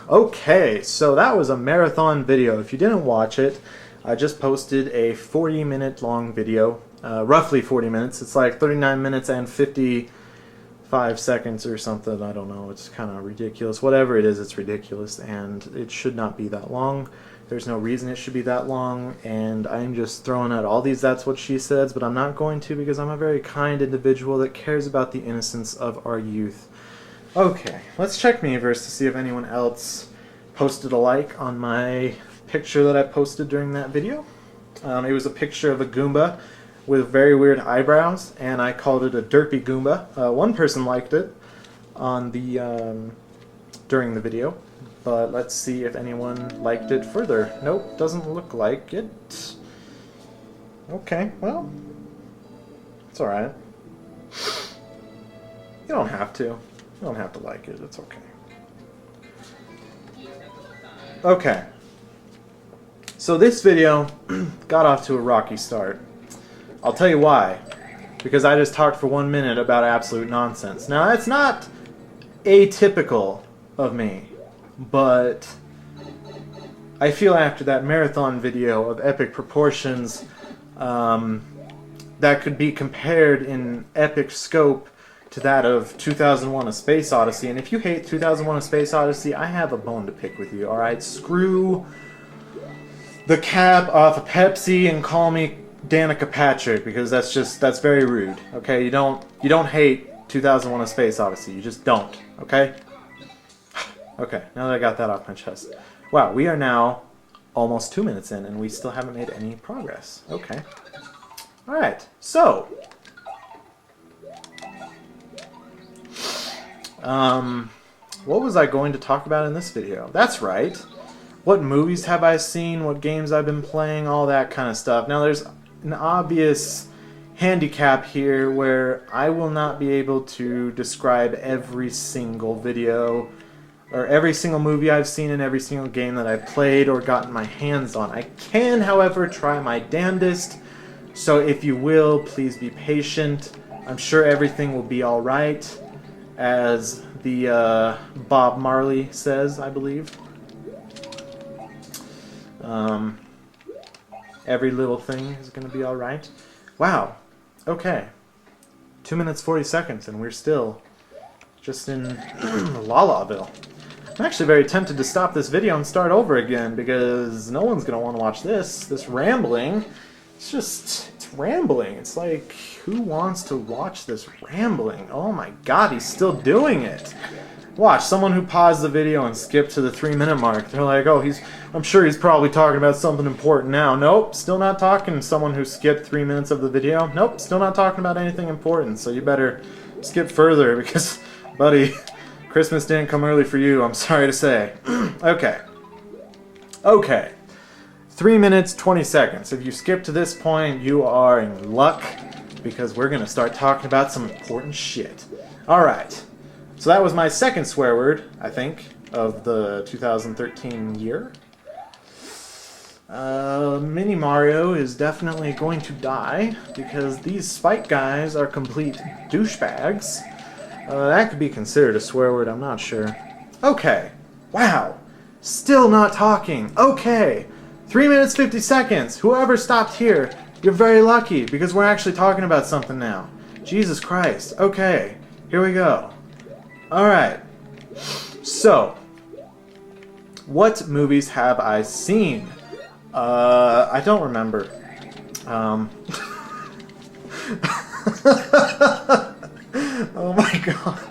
Okay, so that was a marathon video. If you didn't watch it, I just posted a 40-minute long video, roughly 40 minutes. It's like 39 minutes and 55 seconds or something. I don't know. It's kind of ridiculous. Whatever it is, it's ridiculous, and it should not be that long. There's no reason it should be that long, and I'm just throwing out all these that's what she says, but I'm not going to because I'm a very kind individual that cares about the innocence of our youth. Okay, let's check Miiverse to see if anyone else posted a like on my picture that I posted during that video. It was a picture of a Goomba with very weird eyebrows, and I called it a derpy Goomba. One person liked it on the during the video, but let's see if anyone liked it further. Nope, doesn't look like it. Okay, well, it's alright. You don't have to. You don't have to like it, it's okay. Okay. So this video got off to a rocky start. I'll tell you why. Because I just talked for 1 minute about absolute nonsense. Now, that's not atypical of me, but I feel after that marathon video of epic proportions that could be compared in epic scope to that of 2001: A Space Odyssey. And if you hate 2001: A Space Odyssey, I have a bone to pick with you, alright? Screw the cap off of Pepsi and call me Danica Patrick, because that's very rude, okay? You don't hate 2001: A Space Odyssey. You just don't, okay? Okay, now that I got that off my chest. Wow, we are now almost 2 minutes in, and we still haven't made any progress. Okay. Alright, so what was I going to talk about in this video? That's right. What movies have I seen? What games I've been playing? All that kind of stuff. Now there's an obvious handicap here where I will not be able to describe every single video or every single movie I've seen and every single game that I've played or gotten my hands on. I can, however, try my damnedest. So if you will, please be patient. I'm sure everything will be alright. As the Bob Marley says, I believe. Every little thing is going to be alright. Wow. Okay. 2 minutes 40 seconds and we're still just in La-La-ville. I'm actually very tempted to stop this video and start over again because no one's going to want to watch this rambling. It's rambling. It's like, who wants to watch this rambling? Oh my god, he's still doing it. Watch, someone who paused the video and skipped to the 3-minute mark. They're like, oh, I'm sure he's probably talking about something important now. Nope, still not talking. Someone who skipped 3 minutes of the video. Nope, still not talking about anything important. So you better skip further because, buddy, Christmas didn't come early for you, I'm sorry to say. Okay. Okay. 3 minutes, 20 seconds. If you skip to this point, you are in luck because we're going to start talking about some important shit. Alright. So that was my second swear word, I think, of the 2013 year. Mini Mario is definitely going to die because these Spike guys are complete douchebags. That could be considered a swear word, I'm not sure. Okay. Wow. Still not talking. Okay. 3 minutes 50 seconds. Whoever stopped here, you're very lucky because we're actually talking about something now. Jesus Christ. Okay. Here we go. Alright. So, what movies have I seen? I don't remember. Oh my god.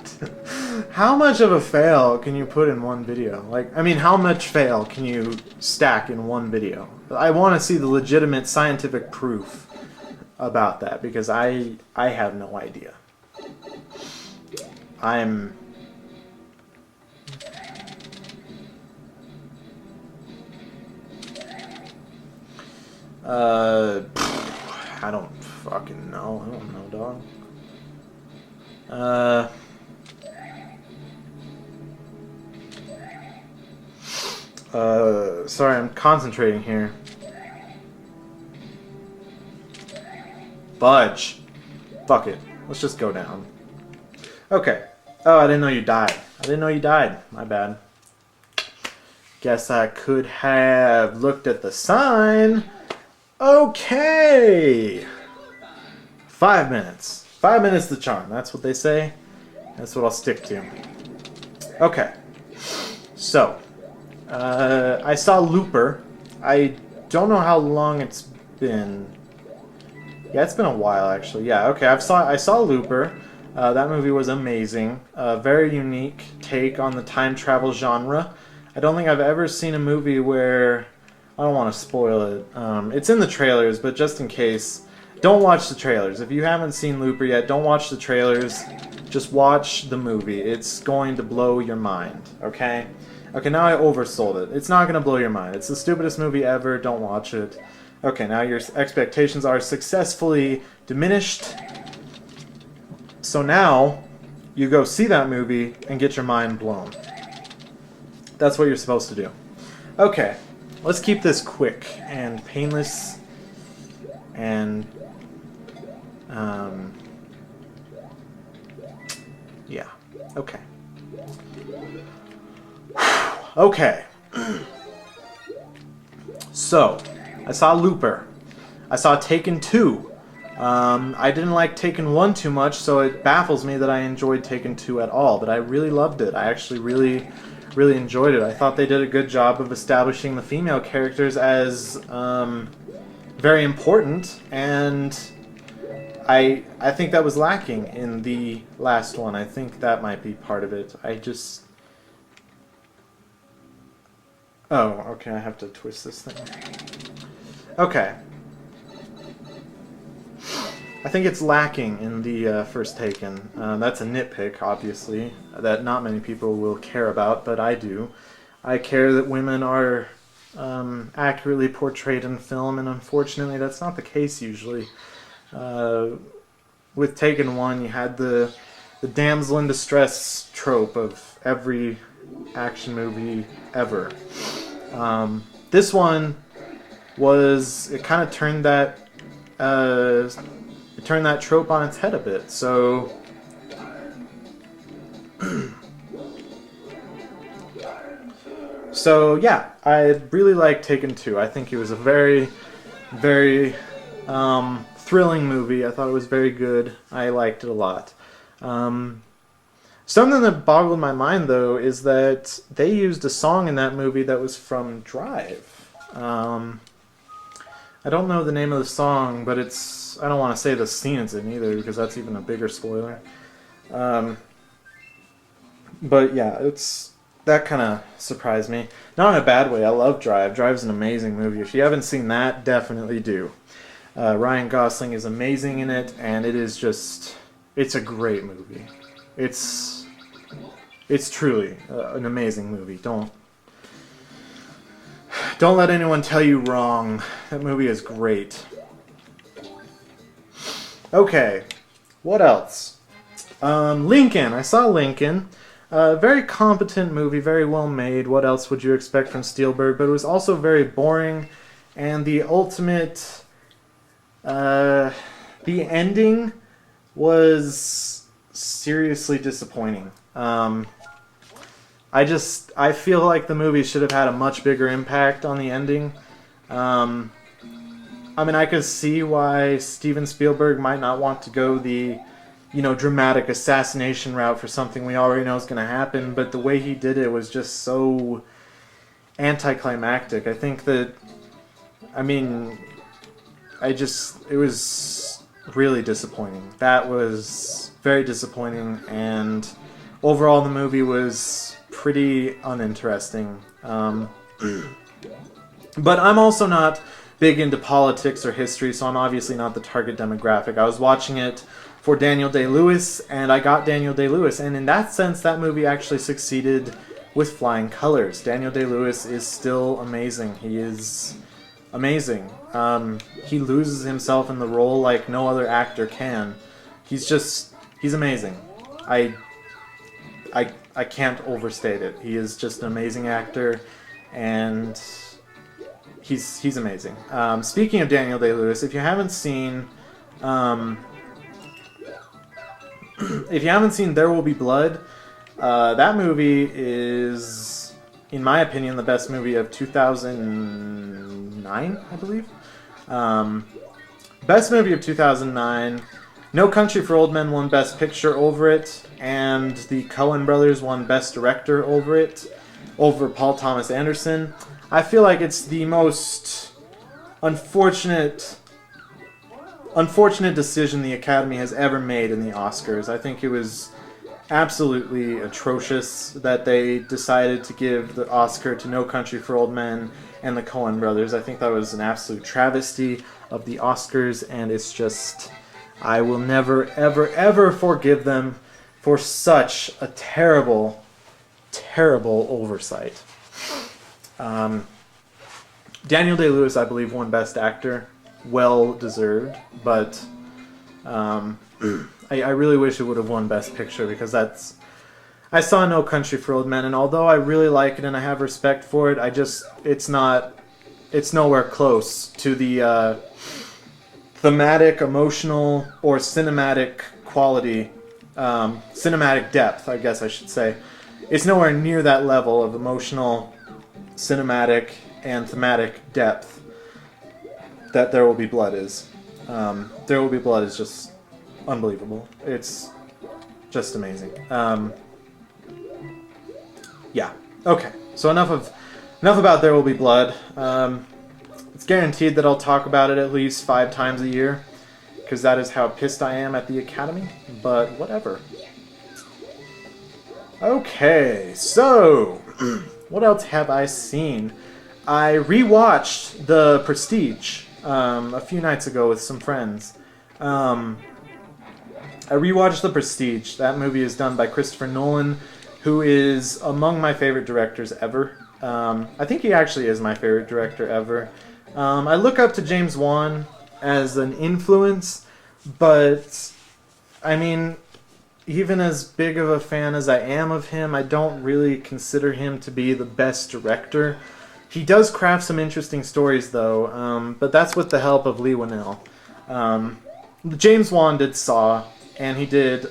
How much of a fail can you put in one video? Like, I mean, how much fail can you stack in one video? I want to see the legitimate scientific proof about that because I have no idea. I don't fucking know. I don't know, dog. Sorry, I'm concentrating here. Fudge. Fuck it. Let's just go down. Okay. Oh, I didn't know you died. I didn't know you died. My bad. Guess I could have looked at the sign. Okay. 5 minutes. 5 minutes the charm. That's what they say. That's what I'll stick to. Okay. So, I saw Looper. I don't know how long it's been. Yeah, it's been a while actually. Yeah, okay. I saw Looper. That movie was amazing. A very unique take on the time travel genre. I don't think I've ever seen a movie where... I don't want to spoil it. It's in the trailers, but just in case, don't watch the trailers. If you haven't seen Looper yet, don't watch the trailers. Just watch the movie. It's going to blow your mind, okay? Okay, now I oversold it. It's not going to blow your mind. It's the stupidest movie ever. Don't watch it. Okay, now your expectations are successfully diminished. So now, you go see that movie and get your mind blown. That's what you're supposed to do. Okay, let's keep this quick and painless and... yeah, okay. Okay. So, I saw Looper. I saw Taken 2. I didn't like Taken 1 too much, so it baffles me that I enjoyed Taken 2 at all, but I really loved it. I actually really enjoyed it. I thought they did a good job of establishing the female characters as very important, and I think that was lacking in the last one. I think that might be part of it. Oh, okay, I have to twist this thing. Okay. I think it's lacking in the first Taken. That's a nitpick, obviously, that not many people will care about, but I do. I care that women are accurately portrayed in film, and unfortunately that's not the case usually. With Taken 1, you had the damsel in distress trope of every action movie ever. This one was... it kind of turned that... turn that trope on its head a bit. So yeah, I really liked Taken 2. I think it was a very thrilling movie. I thought it was very good. I liked it a lot. Something that boggled my mind though is that they used a song in that movie that was from Drive. I don't know the name of the song, but it's... I don't want to say the scene it's in either, because that's even a bigger spoiler. But yeah, that kind of surprised me. Not in a bad way. I love Drive. Drive's an amazing movie. If you haven't seen that, definitely do. Ryan Gosling is amazing in it, and it is just... it's a great movie. It's truly an amazing movie. Don't let anyone tell you wrong. That movie is great. Okay, what else? Lincoln. I saw Lincoln. Very competent movie, very well made. What else would you expect from Spielberg? But it was also very boring. And the ultimate... the ending was seriously disappointing. I feel like the movie should have had a much bigger impact on the ending. I mean, I could see why Steven Spielberg might not want to go the, dramatic assassination route for something we already know is going to happen, but the way he did it was just so anticlimactic. I think that, it was really disappointing. That was very disappointing, and overall the movie was pretty uninteresting. But I'm also not big into politics or history, so I'm obviously not the target demographic. I was watching it for Daniel Day-Lewis, and I got Daniel Day-Lewis, and in that sense, that movie actually succeeded with flying colors. Daniel Day-Lewis is still amazing. He is amazing. He loses himself in the role like no other actor can. He's amazing. I can't overstate it. He is just an amazing actor, and he's amazing. Speaking of Daniel Day-Lewis, if you haven't seen There Will Be Blood, that movie is in my opinion, the best movie of 2009, I believe. Best movie of 2009. No Country for Old Men won Best Picture over it, and the Coen brothers won Best Director over it, over Paul Thomas Anderson. I feel like it's the most unfortunate decision the Academy has ever made in the Oscars. I think it was absolutely atrocious that they decided to give the Oscar to No Country for Old Men and the Coen brothers. I think that was an absolute travesty of the Oscars, and it's just, I will never, ever, ever forgive them for such a terrible, terrible oversight. Daniel Day-Lewis, I believe, won Best Actor. Well deserved, but I really wish it would have won Best Picture, because I saw No Country for Old Men, and although I really like it and I have respect for it, it's nowhere close to the thematic, emotional, or cinematic quality, cinematic depth, I guess I should say. It's nowhere near that level of emotional, cinematic, and thematic depth that There Will Be Blood is. There Will Be Blood is just unbelievable. It's just amazing. Yeah. Okay. So enough about There Will Be Blood. It's guaranteed that I'll talk about it at least 5 times a year, because that is how pissed I am at the Academy. But whatever. Okay. So what else have I seen? I rewatched The Prestige a few nights ago with some friends. I rewatched The Prestige. That movie is done by Christopher Nolan, who is among my favorite directors ever. I think he actually is my favorite director ever. I look up to James Wan as an influence, but I mean, even as big of a fan as I am of him, I don't really consider him to be the best director. He does craft some interesting stories, though, but that's with the help of Lee Winnell. James Wan did Saw, and he did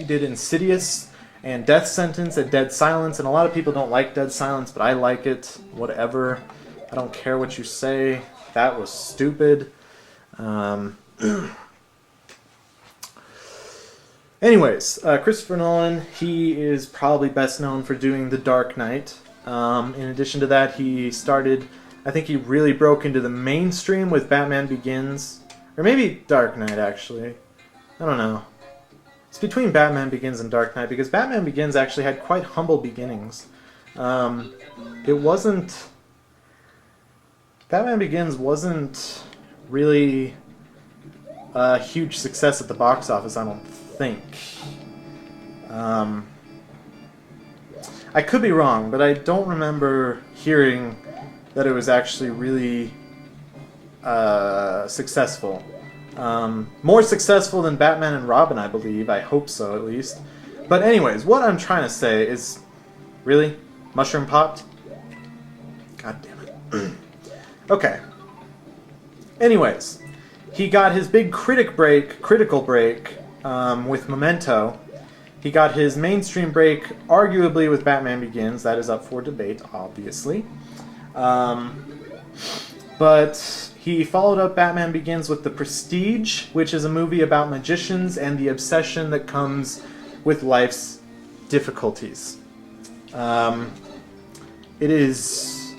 Insidious and Death Sentence and Dead Silence, and a lot of people don't like Dead Silence, but I like it. Whatever. I don't care what you say. That was stupid. Anyways, Christopher Nolan, he is probably best known for doing The Dark Knight. In addition to that, I think he really broke into the mainstream with Batman Begins. Or maybe Dark Knight, actually. I don't know. It's between Batman Begins and Dark Knight, because Batman Begins actually had quite humble beginnings. Batman Begins wasn't really a huge success at the box office, I don't think. I could be wrong, but I don't remember hearing that it was actually really successful. More successful than Batman and Robin, I believe. I hope so, at least. But anyways, what I'm trying to say is... Really? Mushroom popped? God damn it. Okay. Anyways, he got his big critical break with Memento. He got his mainstream break, arguably, with Batman Begins. That is up for debate, obviously. But he followed up Batman Begins with The Prestige, which is a movie about magicians and the obsession that comes with life's difficulties. It is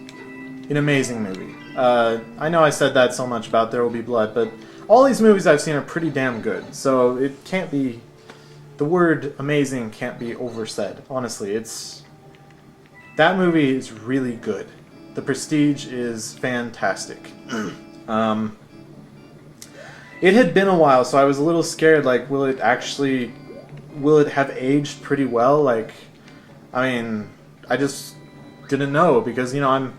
an amazing movie. I know I said that so much about There Will Be Blood, but all these movies I've seen are pretty damn good. So it can't be... The word amazing can't be oversaid. Honestly, that movie is really good. The Prestige is fantastic. It had been a while, so I was a little scared, like, will it have aged pretty well? Like, I mean, I just didn't know, because, you know, I'm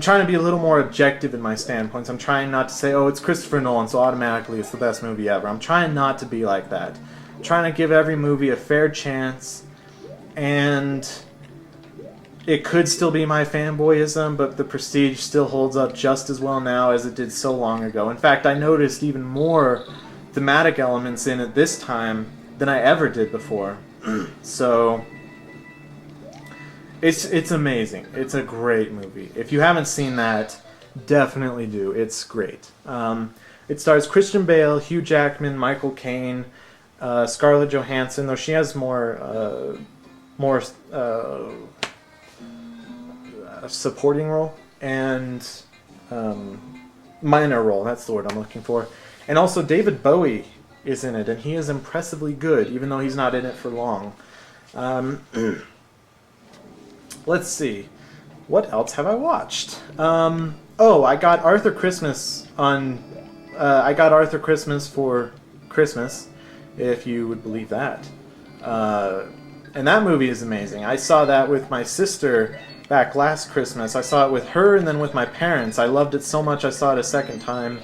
trying to be a little more objective in my standpoints. I'm trying not to say, oh, it's Christopher Nolan, so automatically it's the best movie ever. I'm trying not to be like that. I'm trying to give every movie a fair chance, and it could still be my fanboyism, but The Prestige still holds up just as well now as it did so long ago. In fact, I noticed even more thematic elements in it this time than I ever did before. So, It's amazing. It's a great movie. If you haven't seen that, definitely do. It's great. It stars Christian Bale, Hugh Jackman, Michael Caine, Scarlett Johansson. Though she has more supporting role and minor role. That's the word I'm looking for. And also David Bowie is in it, and he is impressively good, even though he's not in it for long. Let's see. What else have I watched? I got Arthur Christmas on... I got Arthur Christmas for Christmas, if you would believe that. And that movie is amazing. I saw that with my sister back last Christmas. I saw it with her and then with my parents. I loved it so much I saw it a second time.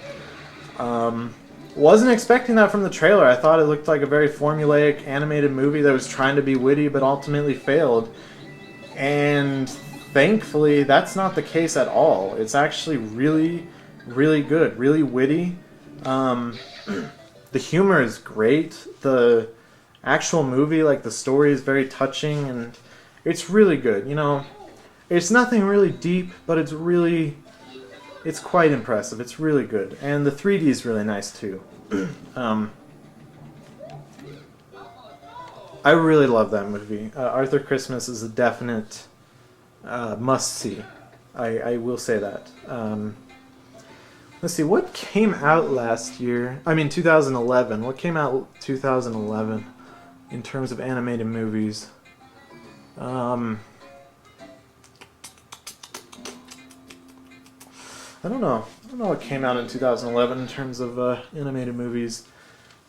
Wasn't expecting that from the trailer. I thought it looked like a very formulaic animated movie that was trying to be witty but ultimately failed. And thankfully, that's not the case at all. It's actually really, really good, really witty. The humor is great. The actual movie, like the story, is very touching, and it's really good. You know, it's nothing really deep, but it's quite impressive. It's really good, and the 3D is really nice too. I really love that movie. Arthur Christmas is a definite must-see. I will say that. Let's see, what came out last year? I mean, 2011. What came out 2011 in terms of animated movies? I don't know. I don't know what came out in 2011 in terms of animated movies.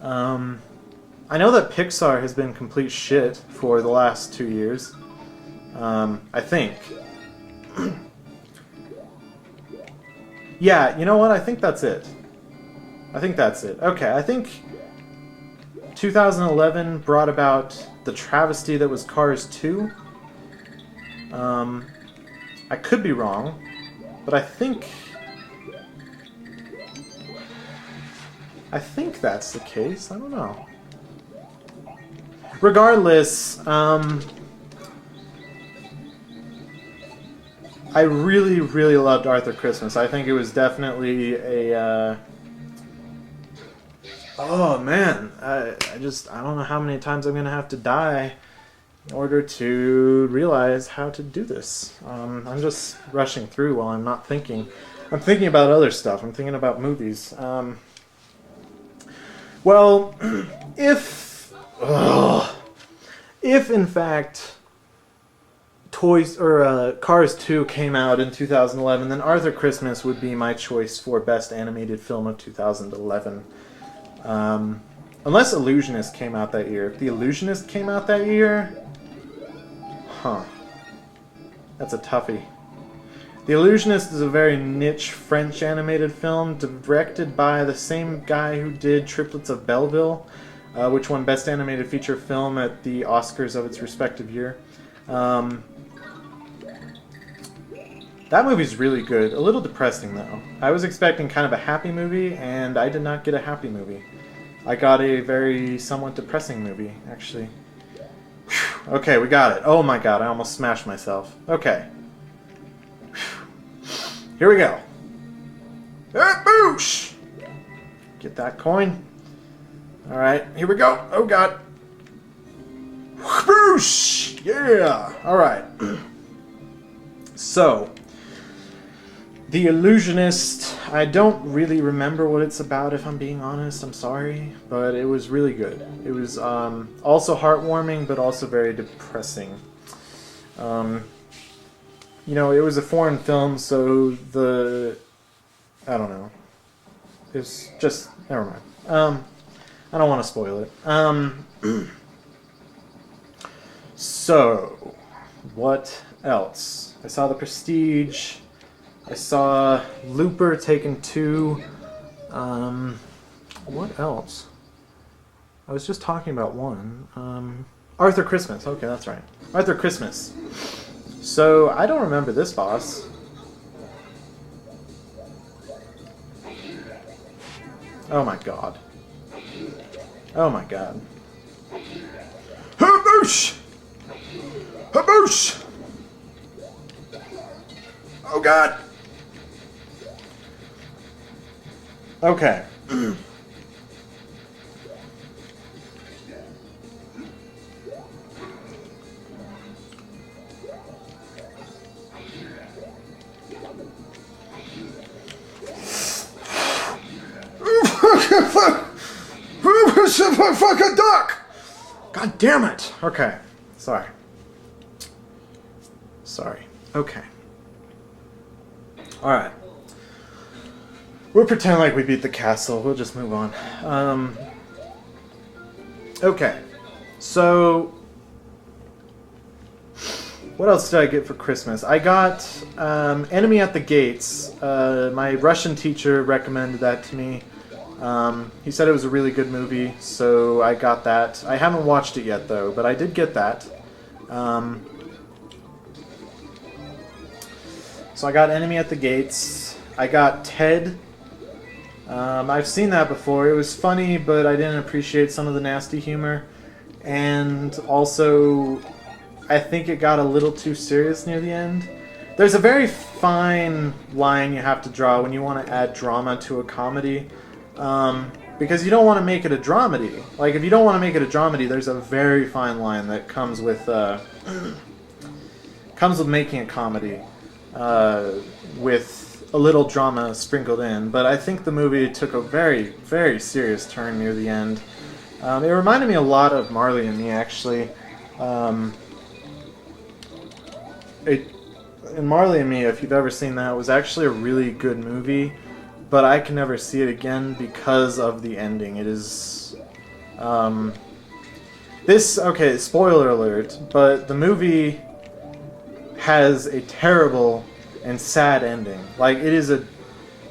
I know that Pixar has been complete shit for the last 2 years. I think. Yeah, you know what? I think that's it. Okay, I think 2011 brought about the travesty that was Cars 2. I could be wrong, but I think that's the case. I don't know. Regardless, I really, really loved Arthur Christmas. I think it was definitely a... Oh, man. I don't know how many times I'm going to have to die in order to realize how to do this. I'm just rushing through while I'm not thinking. I'm thinking about other stuff. I'm thinking about movies. Well, if in fact Cars 2 came out in 2011, then Arthur Christmas would be my choice for best animated film of 2011. Unless Illusionist came out that year. If The Illusionist came out that year, that's a toughie. The Illusionist is a very niche French animated film directed by the same guy who did Triplets of Belleville, which won Best Animated Feature Film at the Oscars of its respective year. That movie's really good. A little depressing, though. I was expecting kind of a happy movie, and I did not get a happy movie. I got a very somewhat depressing movie, actually. Whew. Okay, we got it. Oh my god, I almost smashed myself. Okay. Here we go. Boosh! Get that coin. Alright, here we go. Oh god. Boosh! Yeah! Alright. So, The Illusionist, I don't really remember what it's about, if I'm being honest. I'm sorry. But it was really good. It was also heartwarming, but also very depressing. You know, it was a foreign film, so I don't know. It's just... Never mind. I don't want to spoil it. So, what else? I saw The Prestige. I saw Looper Taken 2. What else? I was just talking about one. Arthur Christmas. Okay, that's right. Arthur Christmas. So, I don't remember this boss. Oh my god. Oh my god. Haboosh! Haboosh! Oh God. Okay. Fuck a duck! God damn it! Okay. Sorry. Sorry. Okay. Alright. We'll pretend like we beat the castle. We'll just move on. Okay. So... what else did I get for Christmas? I got Enemy at the Gates. My Russian teacher recommended that to me. He said it was a really good movie, so I got that. I haven't watched it yet, though, but I did get that. So I got Enemy at the Gates. I got Ted. I've seen that before. It was funny, but I didn't appreciate some of the nasty humor. And also, I think it got a little too serious near the end. There's a very fine line you have to draw when you want to add drama to a comedy. Because you don't want to make it a dramedy. Like, if you don't want to make it a dramedy, there's a very fine line that comes with making a comedy with a little drama sprinkled in. But I think the movie took a very, very serious turn near the end. It reminded me a lot of Marley and Me, actually. In Marley and Me, if you've ever seen that, it was actually a really good movie. But I can never see it again because of the ending. It is... okay, spoiler alert, but the movie has a terrible and sad ending. Like, it is a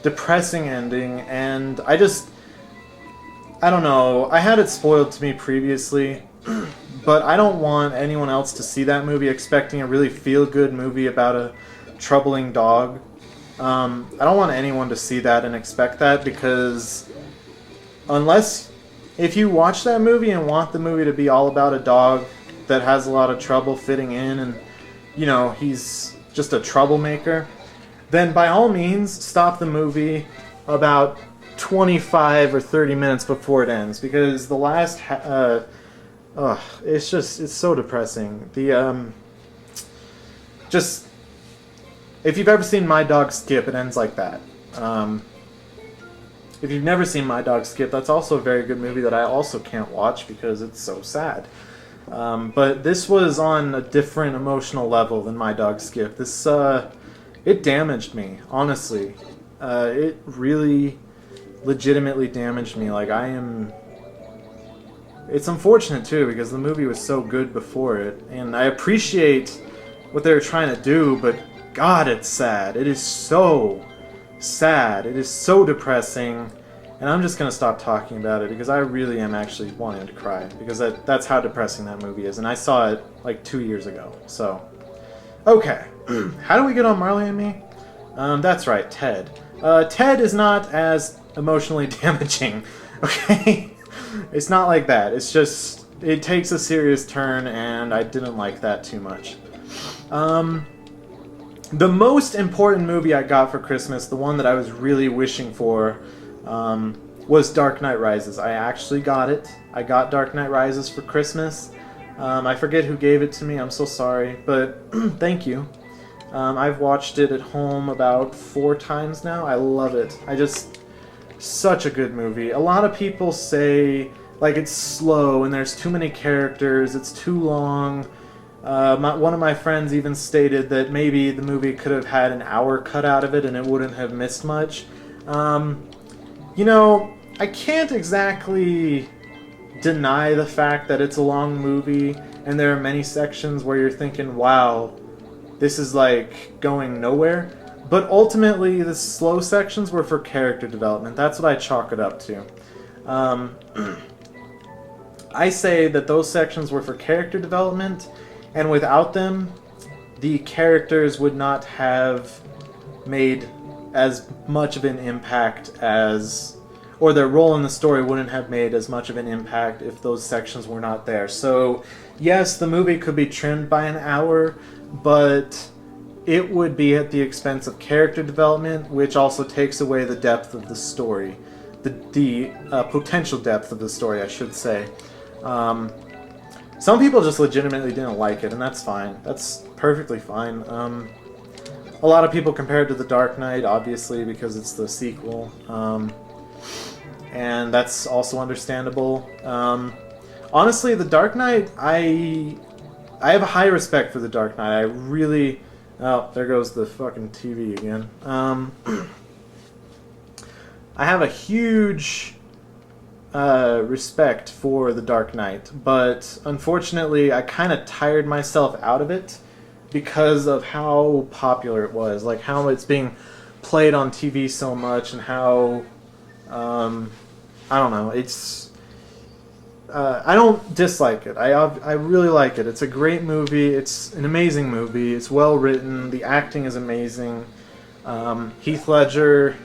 depressing ending, and I don't know. I had it spoiled to me previously, but I don't want anyone else to see that movie expecting a really feel-good movie about a troubling dog. I don't want anyone to see that and expect that, because if you watch that movie and want the movie to be all about a dog that has a lot of trouble fitting in and, you know, he's just a troublemaker, then by all means stop the movie about 25 or 30 minutes before it ends, because the last it's so depressing. If you've ever seen My Dog Skip, it ends like that. If you've never seen My Dog Skip, that's also a very good movie that I also can't watch because it's so sad. But this was on a different emotional level than My Dog Skip. This, it damaged me, honestly. It really legitimately damaged me. Like, it's unfortunate, too, because the movie was so good before it. And I appreciate what they were trying to do, but God, it's sad. It is so sad. It is so depressing. And I'm just going to stop talking about it because I really am actually wanting to cry. Because that's how depressing that movie is. And I saw it like 2 years ago. So, okay. How do we get on Marley and Me? That's right, Ted. Ted is not as emotionally damaging. Okay? It's not like that. It's just, it takes a serious turn and I didn't like that too much. The most important movie I got for Christmas, the one that I was really wishing for, was Dark Knight Rises. I actually got it. I got Dark Knight Rises for Christmas. I forget who gave it to me. I'm so sorry. But thank you. I've watched it at home about 4 times now. I love it. Such a good movie. A lot of people say, like, it's slow and there's too many characters, it's too long. One of my friends even stated that maybe the movie could have had an hour cut out of it and it wouldn't have missed much. You know, I can't exactly deny the fact that it's a long movie and there are many sections where you're thinking, wow, this is like going nowhere. But ultimately, the slow sections were for character development. That's what I chalk it up to. I say that those sections were for character development, and without them, the characters would not have made as much of an impact as... or their role in the story wouldn't have made as much of an impact if those sections were not there. So, yes, the movie could be trimmed by an hour, but it would be at the expense of character development, which also takes away the depth of the story. The potential depth of the story, I should say. Some people just legitimately didn't like it, and that's fine. That's perfectly fine. A lot of people compare it to The Dark Knight, obviously, because it's the sequel. And that's also understandable. Honestly, The Dark Knight, I have a high respect for The Dark Knight. I really... Oh, there goes the fucking TV again. I have a huge respect for The Dark Knight, but unfortunately I kind of tired myself out of it because of how popular it was, like how it's being played on TV so much, and how I don't know, it's I don't dislike it. I really like it. It's a great movie. It's an amazing movie. It's well written. The acting is amazing. Heath Ledger,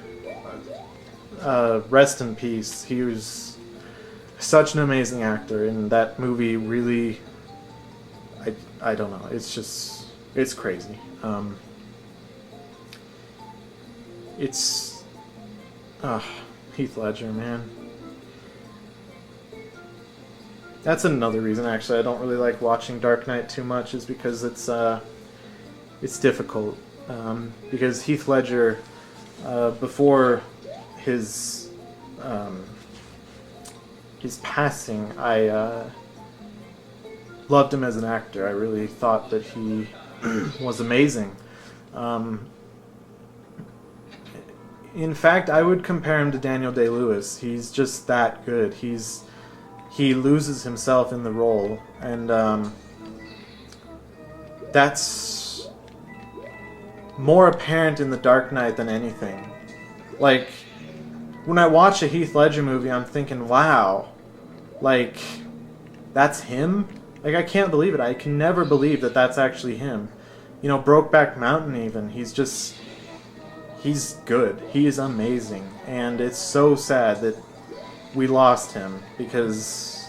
rest in peace. He was such an amazing actor, and that movie really, I don't know. It's just, it's crazy. It's Heath Ledger, man. That's another reason, actually, I don't really like watching Dark Knight too much, is because it's difficult. Because Heath Ledger, before his passing, I loved him as an actor. I really thought that he was amazing. In fact, I would compare him to Daniel Day-Lewis. He's just that good. He loses himself in the role, and that's more apparent in The Dark Knight than anything. Like, when I watch a Heath Ledger movie, I'm thinking, wow, like, that's him? Like, I can't believe it. I can never believe that that's actually him. You know, Brokeback Mountain even, he's good. He is amazing. And it's so sad that we lost him, because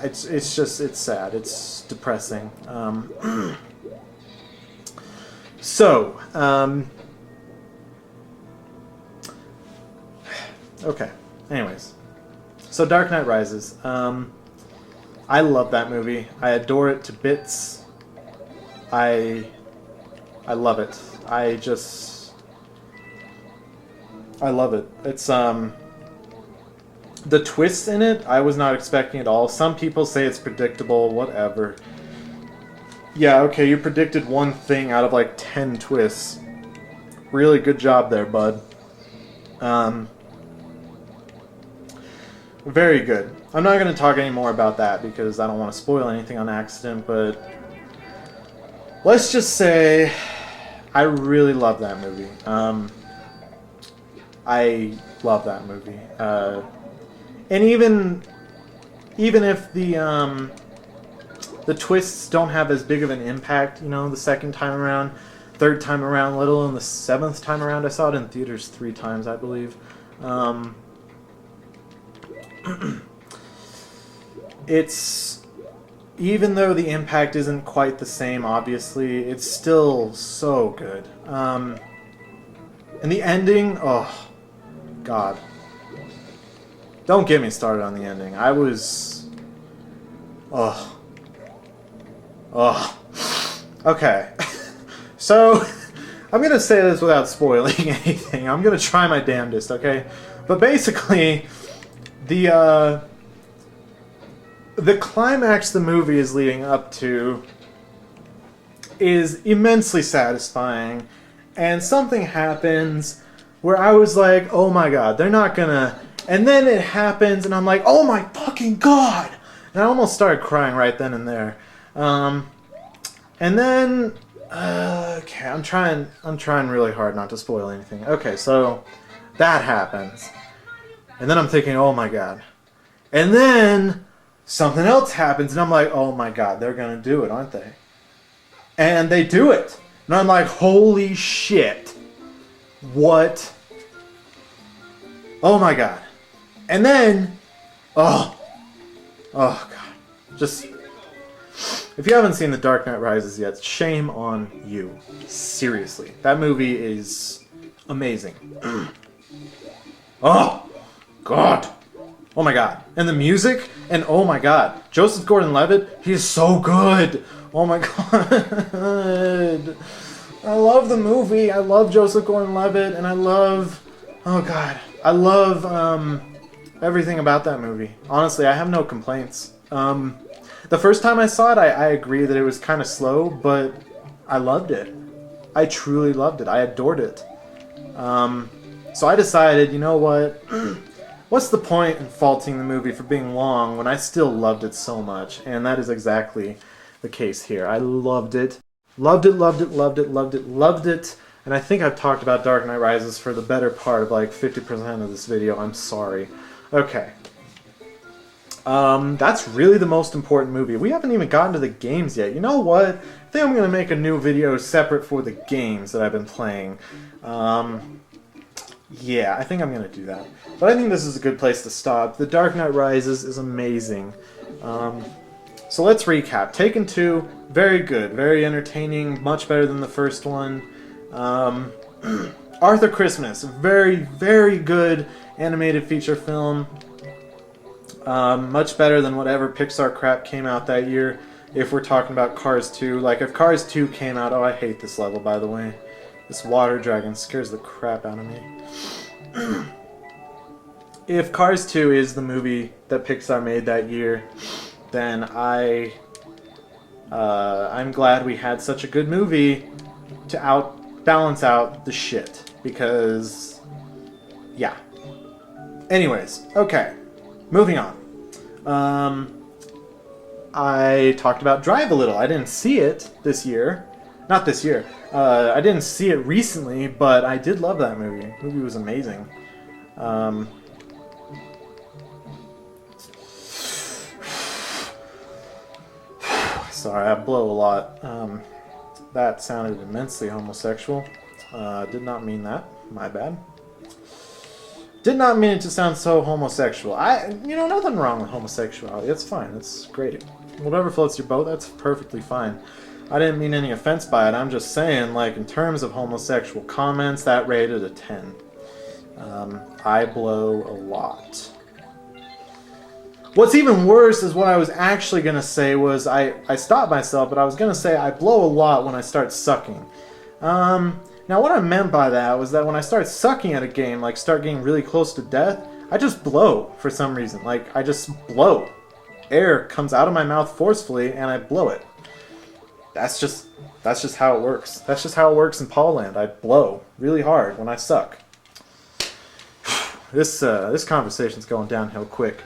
it's sad. It's depressing. Okay. Anyways, so Dark Knight Rises. I love that movie. I adore it to bits. I love it. I love it. It's the twists in it, I was not expecting at all. Some people say it's predictable, whatever. Yeah, okay, you predicted one thing out of like 10 twists. Really good job there, bud. Very good. I'm not going to talk any more about that because I don't want to spoil anything on accident, but let's just say I really love that movie. I love that movie. And even if the twists don't have as big of an impact, you know, the second time around, third time around, let alone the seventh time around. I saw it in theaters 3 times, I believe. It's, even though the impact isn't quite the same, obviously, it's still so good. And the ending, oh, God. Don't get me started on the ending. I was... Oh. Okay. So, I'm going to say this without spoiling anything. I'm going to try my damnedest, okay? But basically, the climax the movie is leading up to is immensely satisfying. And something happens where I was like, oh my God, they're not going to... And then it happens, and I'm like, oh my fucking God! And I almost started crying right then and there. And then, okay, I'm trying really hard not to spoil anything. Okay, so that happens. And then I'm thinking, oh my God. And then something else happens, and I'm like, oh my God, they're gonna do it, aren't they? And they do it. And I'm like, holy shit. What? Oh my God. And then, oh God, If you haven't seen The Dark Knight Rises yet, shame on you. Seriously. That movie is amazing. Oh, God. Oh my God. And the music, and oh my God. Joseph Gordon-Levitt, he is so good. Oh my God. I love the movie. I love Joseph Gordon-Levitt, and I love... Oh God. I love everything about that movie. Honestly, I have no complaints. The first time I saw it, I agree that it was kind of slow, but I loved it. I truly loved it. I adored it. So I decided, you know what? What's the point in faulting the movie for being long when I still loved it so much? And that is exactly the case here. I loved it. Loved it, loved it, loved it, loved it, loved it. And I think I've talked about Dark Knight Rises for the better part of like 50% of this video. I'm sorry. Okay. That's really the most important movie. We haven't even gotten to the games yet. You know what? I think I'm going to make a new video separate for the games that I've been playing. Yeah, I think I'm going to do that. But I think this is a good place to stop. The Dark Knight Rises is amazing. So let's recap. Taken 2, very good, very entertaining, much better than the first one. Arthur Christmas, very, very good animated feature film. Much better than whatever Pixar crap came out that year. If we're talking about Cars 2, like if Cars 2 came out, oh I hate this level by the way. This water dragon scares the crap out of me. If Cars 2 is the movie that Pixar made that year, then I'm glad we had such a good movie to balance out the shit. Because, yeah. Anyways, okay. Moving on. I talked about Drive a little. I didn't see it this year. Not this year. I didn't see it recently, but I did love that movie. The movie was amazing. Sorry, I blow a lot. That sounded immensely homosexual. Did not mean that. My bad. Did not mean it to sound so homosexual. Nothing wrong with homosexuality. That's fine. That's great. Whatever floats your boat, that's perfectly fine. I didn't mean any offense by it. I'm just saying, like, in terms of homosexual comments, that rated a 10. I blow a lot. What's even worse is what I was actually going to say was, I stopped myself, but I was going to say I blow a lot when I start sucking. Now what I meant by that was that when I start sucking at a game, like start getting really close to death, I just blow for some reason. Like, I just blow. Air comes out of my mouth forcefully and I blow it. That's just how it works. That's just how it works in Paul Land. I blow really hard when I suck. This conversation's going downhill quick.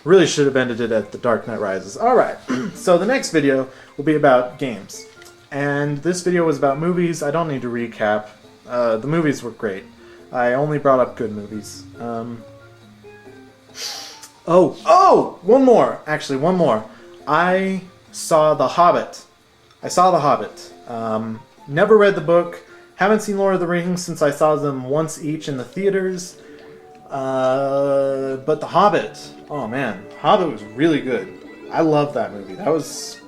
Really should have ended it at The Dark Knight Rises. Alright, so the next video will be about games. And this video was about movies. I don't need to recap. The movies were great. I only brought up good movies. One more. Actually, one more. I saw The Hobbit. Never read the book. Haven't seen Lord of the Rings since I saw them once each in the theaters. But The Hobbit, oh man, Hobbit was really good. I love that movie. That was...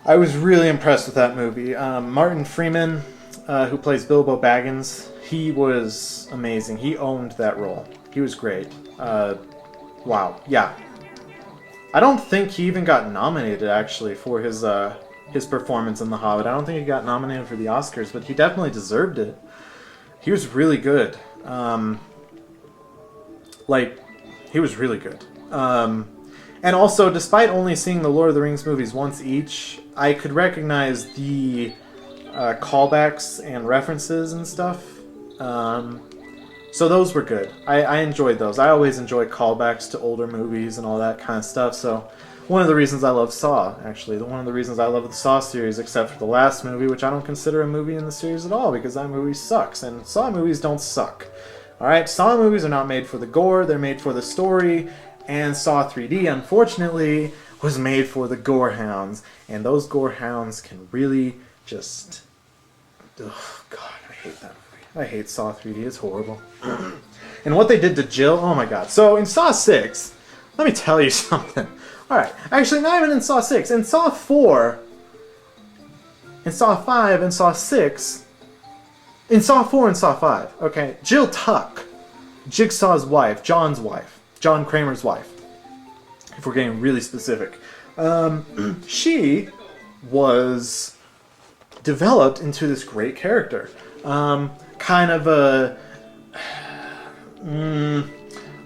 I was really impressed with that movie. Martin Freeman, who plays Bilbo Baggins, he was amazing. He owned that role. He was great. Wow, yeah. I don't think he even got nominated, actually, for his performance in The Hobbit. I don't think he got nominated for the Oscars, but he definitely deserved it. He was really good. He was really good. And also, despite only seeing the Lord of the Rings movies once each, I could recognize the callbacks and references and stuff. So those were good. I enjoyed those. I always enjoy callbacks to older movies and all that kind of stuff. So one of the reasons I love Saw, actually. One of the reasons I love the Saw series, except for the last movie, which I don't consider a movie in the series at all, because that movie sucks. And Saw movies don't suck. Alright, Saw movies are not made for the gore, they're made for the story. And Saw 3D, unfortunately, was made for the gorehounds. And those gorehounds can really just... Oh, God, I hate that movie. I hate Saw 3D, it's horrible. And what they did to Jill, oh my God. So in Saw 6, let me tell you something. Alright, actually not even in Saw 6. In Saw 4, in Saw 5, and Saw 6, in Saw 4 and Saw 5, okay, Jill Tuck, Jigsaw's wife, John's wife, John Kramer's wife, if we're getting really specific, she was developed into this great character. Kind of a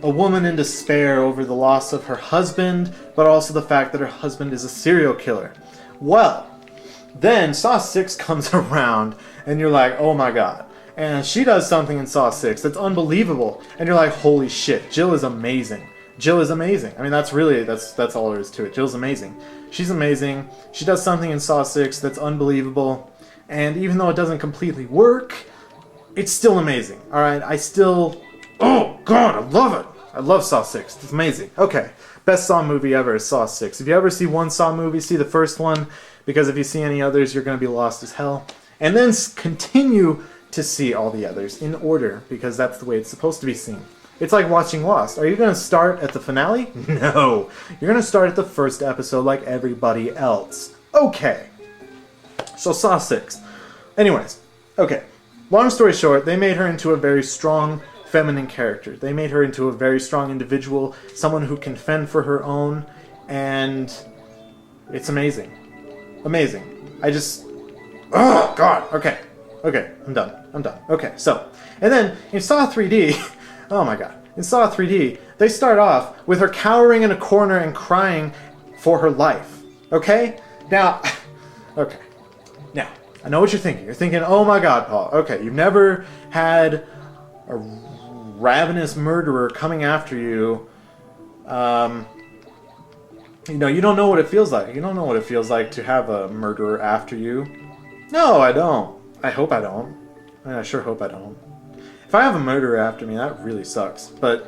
woman in despair over the loss of her husband, but also the fact that her husband is a serial killer. Well, then Saw 6 comes around, and you're like, oh my god. And she does something in Saw 6 that's unbelievable, and you're like, holy shit, Jill is amazing. Jill is amazing. I mean, that's all there is to it. Jill's amazing. She's amazing. She does something in Saw 6 that's unbelievable, and even though it doesn't completely work, it's still amazing. Alright, oh god, I love it! I love Saw 6. It's amazing. Okay, best Saw movie ever is Saw 6. If you ever see one Saw movie, see the first one, because if you see any others, you're going to be lost as hell. And then continue to see all the others in order, because that's the way it's supposed to be seen. It's like watching Lost. Are you going to start at the finale? No. You're going to start at the first episode like everybody else. Okay. So Saw 6. Anyways, okay. Long story short, they made her into a very strong feminine character. They made her into a very strong individual, someone who can fend for her own, and it's amazing. Amazing. Oh, God. Okay. Okay, I'm done. Okay, so, and then in Saw 3D, oh my god, in Saw 3D, they start off with her cowering in a corner and crying for her life. Okay? Now, okay. Now, I know what you're thinking. You're thinking, oh my god, Paul. Okay, you've never had a ravenous murderer coming after you. You don't know what it feels like. You don't know what it feels like to have a murderer after you. No, I don't. I hope I don't. I sure hope I don't. If I have a murderer after me, that really sucks. But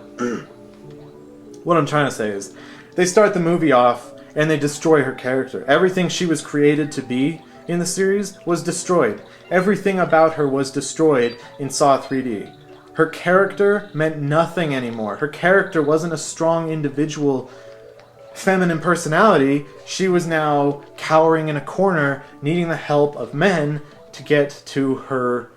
what I'm trying to say is, they start the movie off and they destroy her character. Everything she was created to be in the series was destroyed. Everything about her was destroyed in Saw 3D. Her character meant nothing anymore. Her character wasn't a strong individual feminine personality. She was now cowering in a corner, needing the help of men to get to her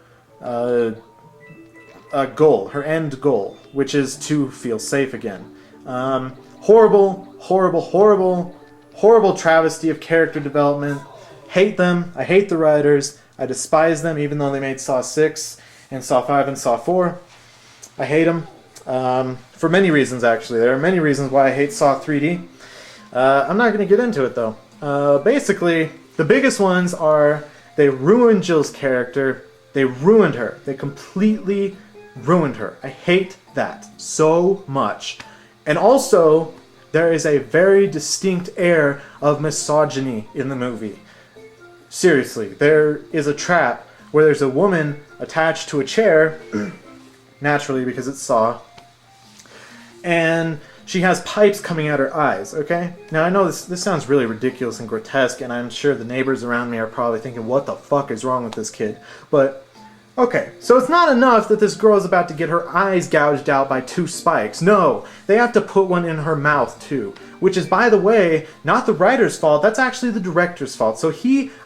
goal, her end goal, which is to feel safe again. Horrible, horrible, horrible, horrible travesty of character development. Hate them. I hate the writers. I despise them, even though they made Saw 6 and Saw 5 and Saw 4. I hate them. For many reasons, actually. There are many reasons why I hate Saw 3D. I'm not going to get into it, though. Basically, the biggest ones are they ruined Jill's character. They ruined her. They completely ruined her. I hate that so much. And also, there is a very distinct air of misogyny in the movie. Seriously, there is a trap where there's a woman attached to a chair, naturally because it's Saw, and she has pipes coming out her eyes, okay? Now, I know this sounds really ridiculous and grotesque, and I'm sure the neighbors around me are probably thinking, what the fuck is wrong with this kid? But, okay, so it's not enough that this girl is about to get her eyes gouged out by 2 spikes. No, they have to put one in her mouth, too. Which is, by the way, not the writer's fault, that's actually the director's fault. So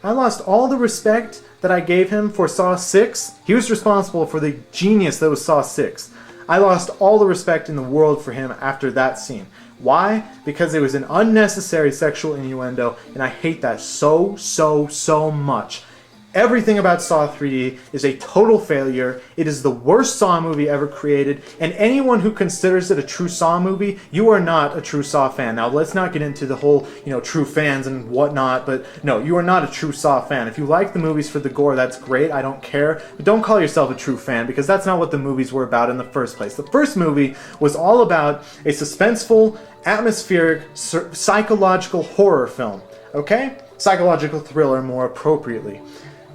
I lost all the respect that I gave him for Saw 6. He was responsible for the genius that was Saw 6. I lost all the respect in the world for him after that scene. Why? Because it was an unnecessary sexual innuendo, and I hate that so, so, so much. Everything about Saw 3D is a total failure. It is the worst Saw movie ever created, and anyone who considers it a true Saw movie, you are not a true Saw fan. Now, let's not get into the whole, true fans and whatnot, but no, you are not a true Saw fan. If you like the movies for the gore, that's great, I don't care, but don't call yourself a true fan, because that's not what the movies were about in the first place. The first movie was all about a suspenseful, atmospheric, psychological horror film, okay? Psychological thriller, more appropriately.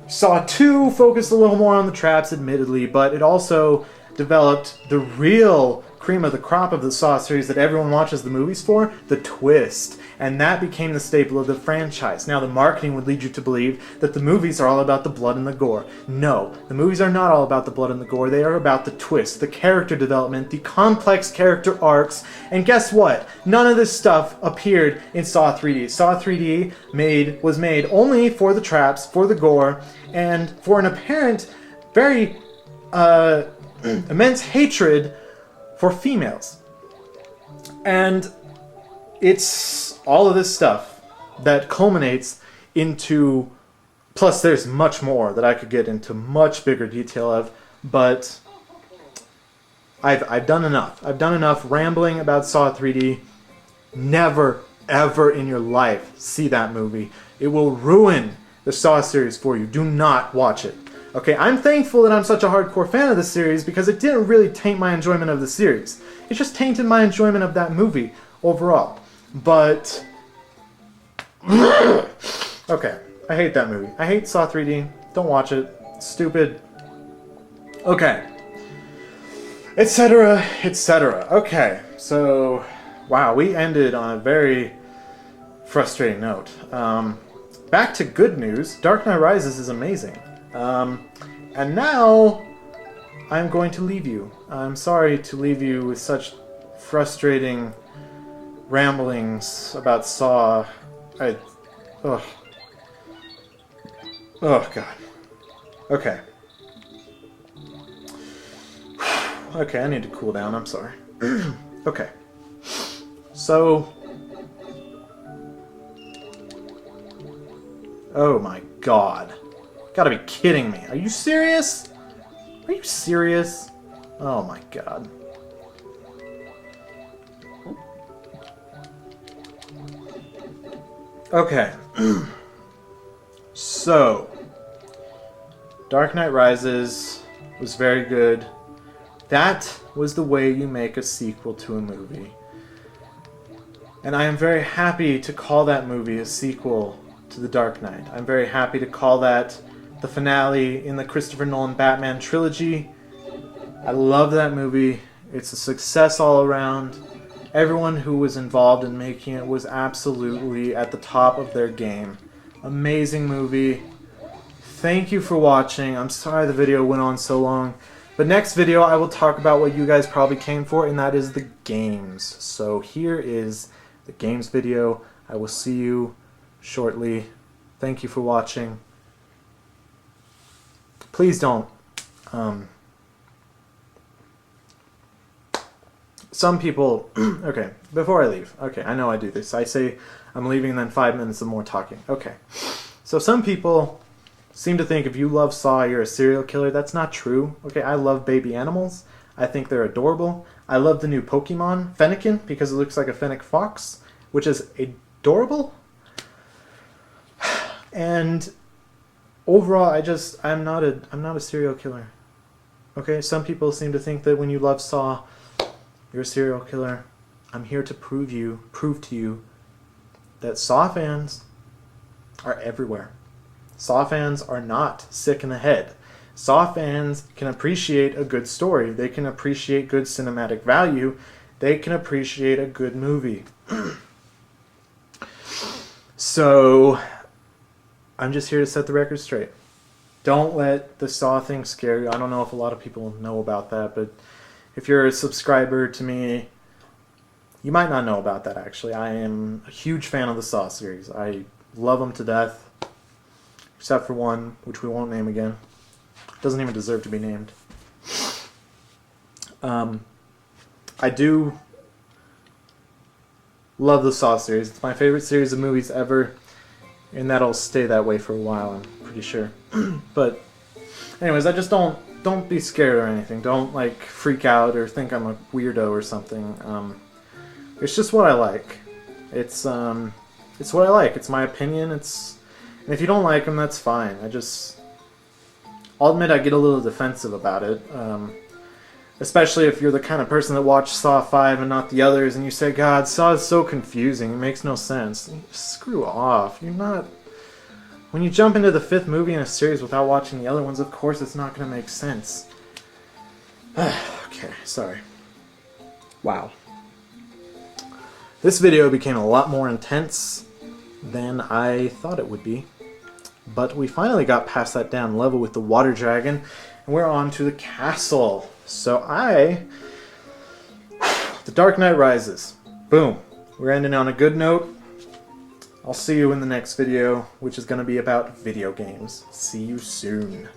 Saw 2 focused a little more on the traps, admittedly, but it also developed the real cream of the crop of the Saw series that everyone watches the movies for, the twist. and that became the staple of the franchise. Now, the marketing would lead you to believe that the movies are all about the blood and the gore. No, the movies are not all about the blood and the gore. They are about the twist, the character development, the complex character arcs, and guess what? None of this stuff appeared in Saw 3D. Saw 3D was made only for the traps, for the gore, and for an apparent, very immense hatred for females. And it's all of this stuff that culminates into, plus there's much more that I could get into much bigger detail of, but I've done enough. I've done enough rambling about Saw 3D. Never, ever in your life see that movie. It will ruin the Saw series for you. Do not watch it. Okay, I'm thankful that I'm such a hardcore fan of the series because it didn't really taint my enjoyment of the series. It just tainted my enjoyment of that movie overall. But okay, I hate that movie. I hate Saw 3D. Don't watch it. It's stupid. Okay. Etc., etc. Okay, so wow, we ended on a very frustrating note. Back to good news. Dark Knight Rises is amazing. And now I'm going to leave you. I'm sorry to leave you with such frustrating ramblings about Saw. Oh God. Okay. Okay, I need to cool down. I'm sorry. Okay. So. Oh my God. Gotta be kidding me. Are you serious? Are you serious? Oh my God. Okay. So, Dark Knight Rises was very good. That was the way you make a sequel to a movie. And I am very happy to call that movie a sequel to The Dark Knight. I'm very happy to call that the finale in the Christopher Nolan Batman trilogy. I love that movie. It's a success all around. Everyone who was involved in making it was absolutely at the top of their game. Amazing movie. Thank you for watching. I'm sorry the video went on so long. But next video I will talk about what you guys probably came for, and that is the games. So here is the games video. I will see you shortly. Thank you for watching. Please don't. Some people... Okay, before I leave. Okay, I know I do this. I say I'm leaving and then 5 minutes of more talking. Okay. So some people seem to think if you love Saw, you're a serial killer. That's not true. Okay, I love baby animals. I think they're adorable. I love the new Pokemon, Fennekin, because it looks like a fennec fox, which is adorable. And overall, I'm not a serial killer. Okay, some people seem to think that when you love Saw, you're a serial killer. I'm here to prove to you that Saw fans are everywhere. Saw fans are not sick in the head. Saw fans can appreciate a good story. They can appreciate good cinematic value. They can appreciate a good movie. So, I'm just here to set the record straight. Don't let the Saw thing scare you. I don't know if a lot of people know about that, but if you're a subscriber to me, you might not know about that, actually. I am a huge fan of the Saw series. I love them to death, except for one, which we won't name again. Doesn't even deserve to be named. I do love the Saw series. It's my favorite series of movies ever, and that'll stay that way for a while, I'm pretty sure. But anyways, I just don't be scared or anything. Don't like freak out or think I'm a weirdo or something. It's just what I like. It's what I like. It's my opinion. And if you don't like them, that's fine. I'll admit I get a little defensive about it. Especially if you're the kind of person that watched Saw 5 and not the others, and you say, God, Saw is so confusing. It makes no sense. Screw off. You're not... When you jump into the 5th movie in a series without watching the other ones, of course it's not going to make sense. Okay, sorry. Wow. This video became a lot more intense than I thought it would be. But we finally got past that down level with the water dragon, and we're on to the castle. So The Dark Knight Rises. Boom. We're ending on a good note. I'll see you in the next video, which is going to be about video games. See you soon.